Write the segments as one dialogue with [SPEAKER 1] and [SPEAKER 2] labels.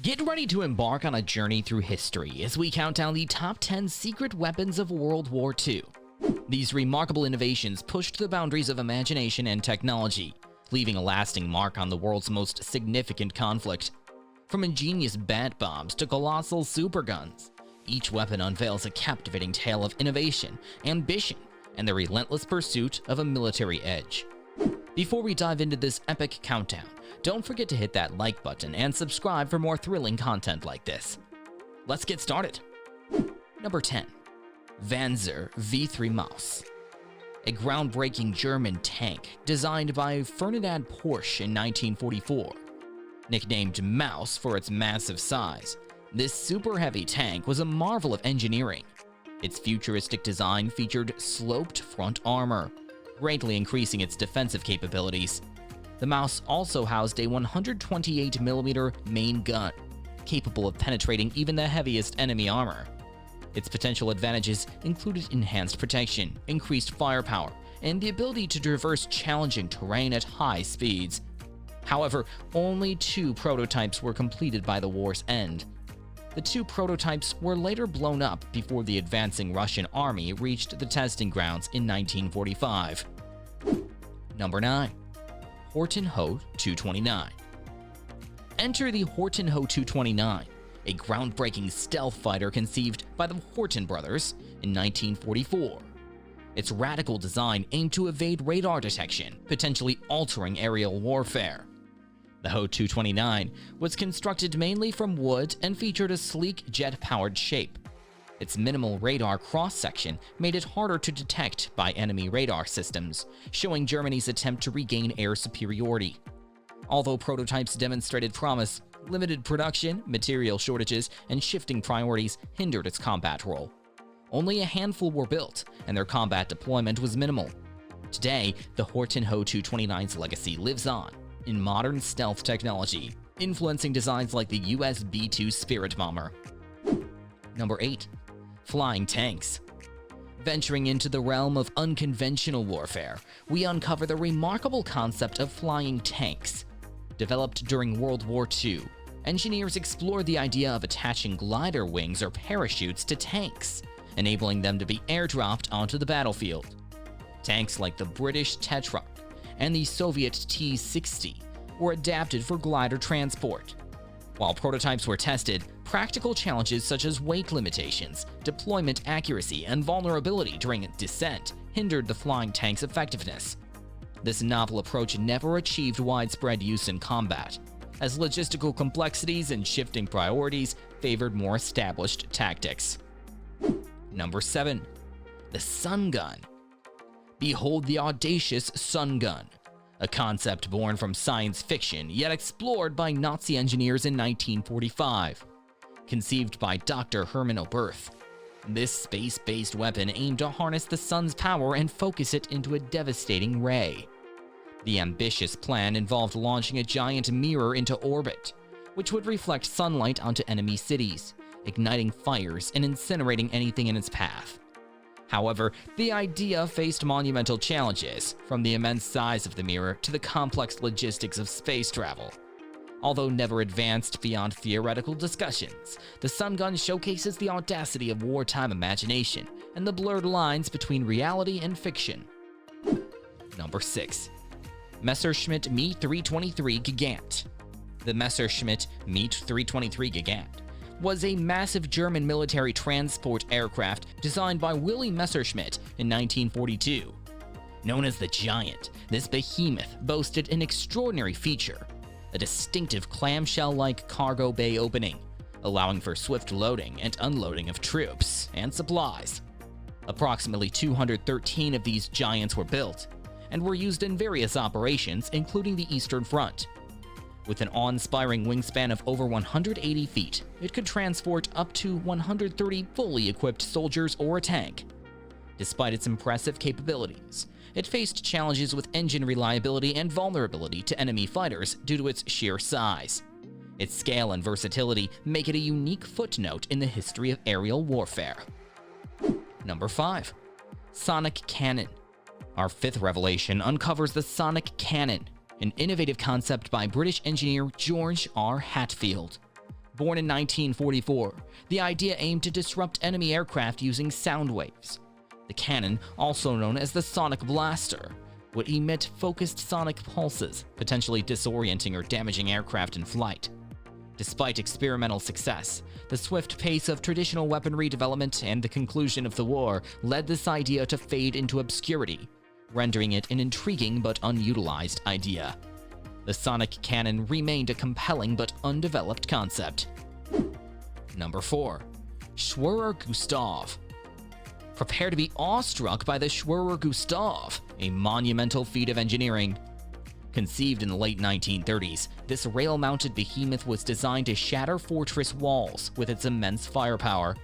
[SPEAKER 1] Get ready to embark on a journey through history as we count down the top 10 secret weapons of World War II. These remarkable innovations pushed the boundaries of imagination and technology, leaving a lasting mark on the world's most significant conflict. From ingenious bat bombs to colossal superguns, each weapon unveils a captivating tale of innovation, ambition, and the relentless pursuit of a military edge. Before we dive into this epic countdown, don't forget to hit that like button and subscribe for more thrilling content like this. Let's get started. Number 10. Vanzer V3 Mouse. A groundbreaking German tank designed by Ferdinand Porsche in 1944. Nicknamed Mouse for its massive size, this super heavy tank was a marvel of engineering. Its futuristic design featured sloped front armor, greatly increasing its defensive capabilities. The Mouse also housed a 128mm main gun, capable of penetrating even the heaviest enemy armor. Its potential advantages included enhanced protection, increased firepower, and the ability to traverse challenging terrain at high speeds. However, only 2 prototypes were completed by the war's end. The 2 prototypes were later blown up before the advancing Russian army reached the testing grounds in 1945. Number 9. Horton Ho 229. Enter the Horton Ho 229, a groundbreaking stealth fighter conceived by the Horton brothers in 1944. Its radical design aimed to evade radar detection, potentially altering aerial warfare. The Ho 229 was constructed mainly from wood and featured a sleek jet-powered shape. Its minimal radar cross-section made it harder to detect by enemy radar systems, showing Germany's attempt to regain air superiority. Although prototypes demonstrated promise, limited production, material shortages, and shifting priorities hindered its combat role. Only a handful were built, and their combat deployment was minimal. Today, the Horton Ho 229's legacy lives on in modern stealth technology, influencing designs like the US B-2 Spirit bomber. Number 8. Flying tanks. Venturing into the realm of unconventional warfare, we uncover the remarkable concept of flying tanks. Developed during World War II, engineers explored the idea of attaching glider wings or parachutes to tanks, enabling them to be airdropped onto the battlefield. Tanks like the British Tetrarch and the Soviet T-60 were adapted for glider transport. While prototypes were tested, practical challenges such as weight limitations, deployment accuracy, and vulnerability during descent hindered the flying tank's effectiveness. This novel approach never achieved widespread use in combat, as logistical complexities and shifting priorities favored more established tactics. Number 7. The Sun Gun. Behold the audacious Sun Gun, a concept born from science fiction yet explored by Nazi engineers in 1945. Conceived by Dr. Hermann Oberth, this space-based weapon aimed to harness the sun's power and focus it into a devastating ray. The ambitious plan involved launching a giant mirror into orbit, which would reflect sunlight onto enemy cities, igniting fires and incinerating anything in its path. However, the idea faced monumental challenges, from the immense size of the mirror to the complex logistics of space travel. Although never advanced beyond theoretical discussions, the Sun Gun showcases the audacity of wartime imagination and the blurred lines between reality and fiction. Number 6. Messerschmitt ME 323 Gigante. The Messerschmitt ME 323 Gigante was a massive German military transport aircraft designed by Willy Messerschmitt in 1942. Known as the Giant, this behemoth boasted an extraordinary feature: a distinctive clamshell-like cargo bay opening, allowing for swift loading and unloading of troops and supplies. Approximately 213 of these Giants were built, and were used in various operations, including the Eastern Front. With an awe-inspiring wingspan of over 180 feet, it could transport up to 130 fully equipped soldiers or a tank. Despite its impressive capabilities, it faced challenges with engine reliability and vulnerability to enemy fighters due to its sheer size. Its scale and versatility make it a unique footnote in the history of aerial warfare. Number 5. Sonic Cannon. Our 5th revelation uncovers the Sonic Cannon, an innovative concept by British engineer George R. Hatfield. Born in 1944, the idea aimed to disrupt enemy aircraft using sound waves. The cannon, also known as the sonic blaster, would emit focused sonic pulses, potentially disorienting or damaging aircraft in flight. Despite experimental success, the swift pace of traditional weaponry development and the conclusion of the war led this idea to fade into obscurity, rendering it an intriguing but unutilized idea. The sonic cannon remained a compelling but undeveloped concept. Number 4. Schwar Gustav. Prepare to be awestruck by the Schwar Gustav, a monumental feat of engineering. Conceived in the late 1930s, this rail-mounted behemoth was designed to shatter fortress walls with its immense firepower.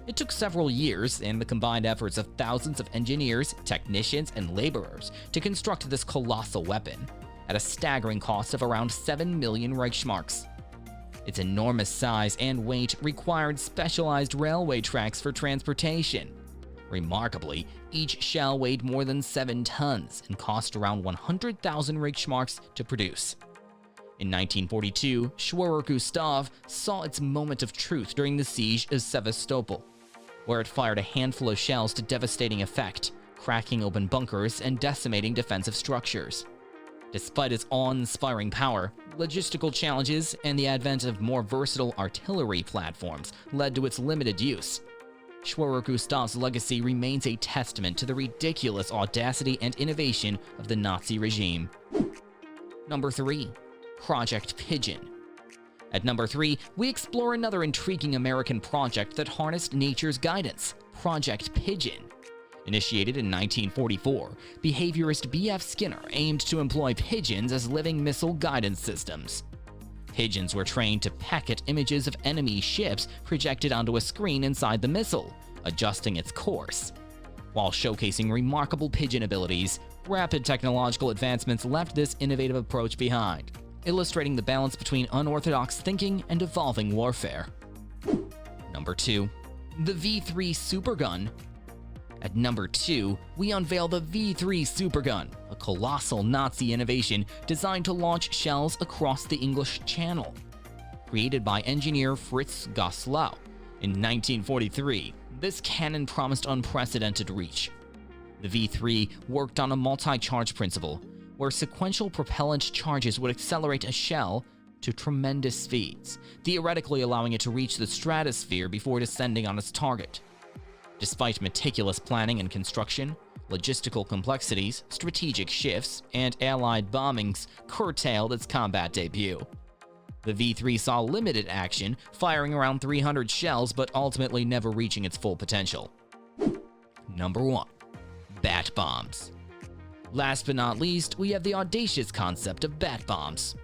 [SPEAKER 1] It took several years and the combined efforts of thousands of engineers, technicians, and laborers to construct this colossal weapon, at a staggering cost of around 7 million Reichsmarks. Its enormous size and weight required specialized railway tracks for transportation. Remarkably, each shell weighed more than 7 tons and cost around 100,000 Reichsmarks to produce. In 1942, Schwar Gustav saw its moment of truth during the siege of Sevastopol, where it fired a handful of shells to devastating effect, cracking open bunkers and decimating defensive structures. Despite its awe-inspiring power, logistical challenges and the advent of more versatile artillery platforms led to its limited use. Schwar Gustav's legacy remains a testament to the ridiculous audacity and innovation of the Nazi regime. Number 3. Project Pigeon. At number 3, we explore another intriguing American project that harnessed nature's guidance, Project Pigeon. Initiated in 1944, behaviorist B.F. Skinner aimed to employ pigeons as living missile guidance systems. Pigeons were trained to peck at images of enemy ships projected onto a screen inside the missile, adjusting its course. While showcasing remarkable pigeon abilities, rapid technological advancements left this innovative approach behind, illustrating the balance between unorthodox thinking and evolving warfare. Number 2. The V3 Supergun. At number 2, we unveil the V3 Supergun, a colossal Nazi innovation designed to launch shells across the English Channel. Created by engineer Fritz Goslau in 1943, this cannon promised unprecedented reach. The V3 worked on a multi-charge principle, where sequential propellant charges would accelerate a shell to tremendous speeds, theoretically allowing it to reach the stratosphere before descending on its target. Despite meticulous planning and construction, logistical complexities, strategic shifts, and Allied bombings curtailed its combat debut. The V3 saw limited action, firing around 300 shells but ultimately never reaching its full potential. Number 1. Bat bombs. Last but not least, we have the audacious concept of bat bombs.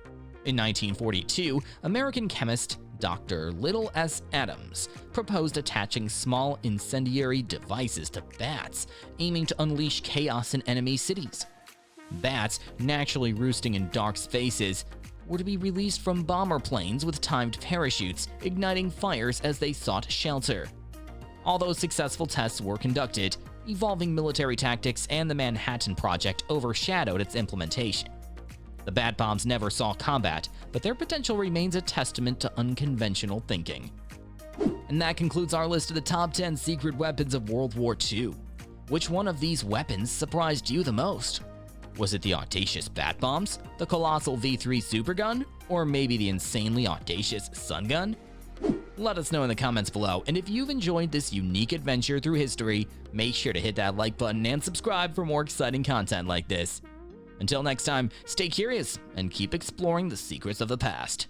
[SPEAKER 1] In 1942, American chemist Dr. Little S. Adams proposed attaching small incendiary devices to bats, aiming to unleash chaos in enemy cities. Bats, naturally roosting in dark spaces, were to be released from bomber planes with timed parachutes, igniting fires as they sought shelter. Although successful tests were conducted, evolving military tactics and the Manhattan Project overshadowed its implementation. The bat bombs never saw combat, but their potential remains a testament to unconventional thinking. And that concludes our list of the top 10 secret weapons of World War II. Which one of these weapons surprised you the most? Was it the audacious bat bombs, the colossal V3 Supergun, or maybe the insanely audacious Sun Gun? Let us know in the comments below, and if you've enjoyed this unique adventure through history, make sure to hit that like button and subscribe for more exciting content like this. Until next time, stay curious and keep exploring the secrets of the past.